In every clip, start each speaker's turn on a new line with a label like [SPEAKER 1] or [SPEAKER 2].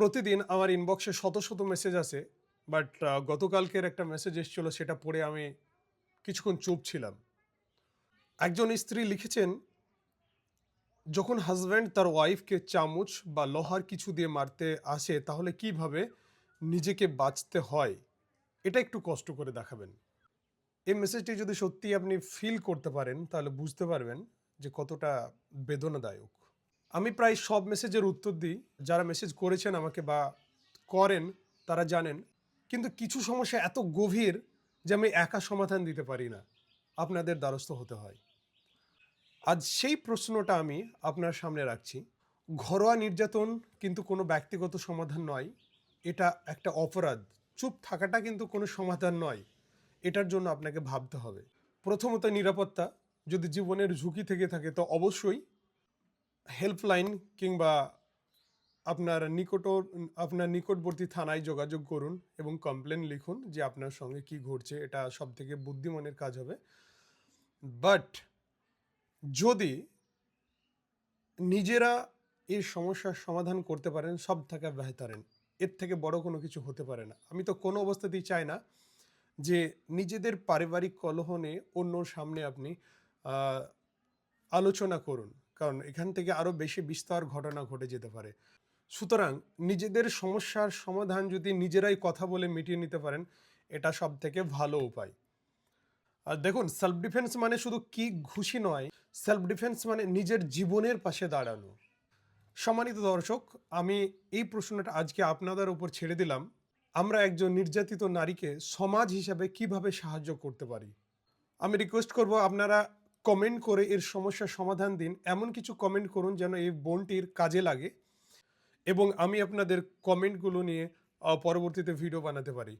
[SPEAKER 1] প্রতিদিন আমার ইনবক্সে শত শত মেসেজ আসে। বাট গতকালকের একটা মেসেজ এসেছিল, সেটা পড়ে আমি কিছুক্ষণ চুপ ছিলাম। একজন স্ত্রী লিখেছেন, যখন হাজব্যান্ড তার ওয়াইফকে চামচ বা লোহার কিছু দিয়ে মারতে আসে তাহলে কিভাবে নিজেকে বাঁচতে হয়, এটা একটু কষ্ট করে দেখাবেন। এই মেসেজটি যদি সত্যি আপনি ফিল করতে পারেন তাহলে বুঝতে পারবেন যে কতটা বেদনাদায়ক। আমি প্রায় সব মেসেজের উত্তর দিই। যারা মেসেজ করেছেন আমাকে বা করেন তারা জানেন। কিন্তু কিছু সমস্যা এত গভীর যে আমি একা সমাধান দিতে পারি না। আপনাদের দ্বারস্থ হতে হয়। আজ সেই প্রশ্নটা আমি আপনার সামনে রাখছি। ঘরোয়া নির্যাতন কিন্তু কোনো ব্যক্তিগত সমাধান নয়। এটা একটা অপরাধ। চুপ থাকাটা কিন্তু কোনো সমাধান নয়। এটার জন্য আপনাকে ভাবতে হবে। প্রথমত নিরাপত্তা। যদি জীবনের ঝুঁকি থেকে থাকে তো অবশ্যই হেল্পলাইন কিংবা আপনার আপনার নিকটবর্তী থানায় যোগাযোগ করুন এবং কমপ্লেন লিখুন যে আপনার সঙ্গে কি ঘটছে। এটা সবথেকে বুদ্ধিমানের কাজ হবে। বাট যদি নিজেরা এই সমস্যার সমাধান করতে পারেন সব থেকে বেহতারেন। এর থেকে বড় কোনো কিছু হতে পারে না। আমি তো কোনো অবস্থাতেই চাই না যে নিজেদের পারিবারিক কলহ নিয়ে অন্যর সামনে আপনি আহ, আলোচনা করুন, কারণ এখান থেকে আরও বেশি বিস্তর ঘটনা ঘটে যেতে পারে। সুতরাং নিজেদের সমস্যার সমাধান যদি নিজেরাই কথা বলে মিটিয়ে নিতে পারেন, এটা সব থেকে ভালো উপায়। আর দেখুন, সেলফ ডিফেন্স মানে শুধু কি ঘুষি নয়। সেলফ ডিফেন্স মানে নিজের জীবনের পাশে দাঁড়ানো। সম্মানিত দর্শক, আমি এই প্রশ্নটা আজকে আপনাদের উপর ছেড়ে দিলাম। আমরা একজন নির্যাতিত নারীকে সমাজ হিসাবে কিভাবে সাহায্য করতে পারি? আমি রিকোয়েস্ট করব আপনারা কমেন্ট করে এর সমস্যার সমাধান দিন। এমন কিছু কমেন্ট করুন যেন এই বোনটির কাজে লাগে এবং আমি আপনাদের কমেন্টগুলো নিয়ে পরবর্তীতে ভিডিও বানাতে পারি।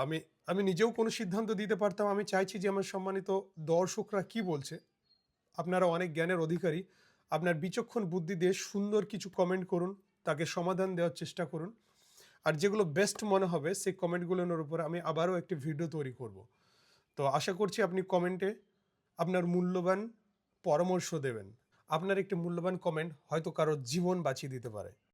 [SPEAKER 1] আমি আমি নিজেও কোনো সিদ্ধান্ত দিতে পারতাম। আমি চাইছি যে আমার সম্মানিত দর্শকরা কি বলছে। আপনারা অনেক জ্ঞানের অধিকারী। আপনার বিচক্ষণ বুদ্ধি দিয়ে সুন্দর কিছু কমেন্ট করুন, তাকে সমাধান দেওয়ার চেষ্টা করুন। আর যেগুলো বেস্ট মনে হবে সেই কমেন্টগুলোর উপর আমি আবারও একটি ভিডিও তৈরি করব। তো আশা করছি আপনি কমেন্টে আপনার মূল্যবান পরামর্শ দেবেন। আপনার একটি মূল্যবান কমেন্ট হয়তো কারো জীবন বাঁচিয়ে দিতে পারে।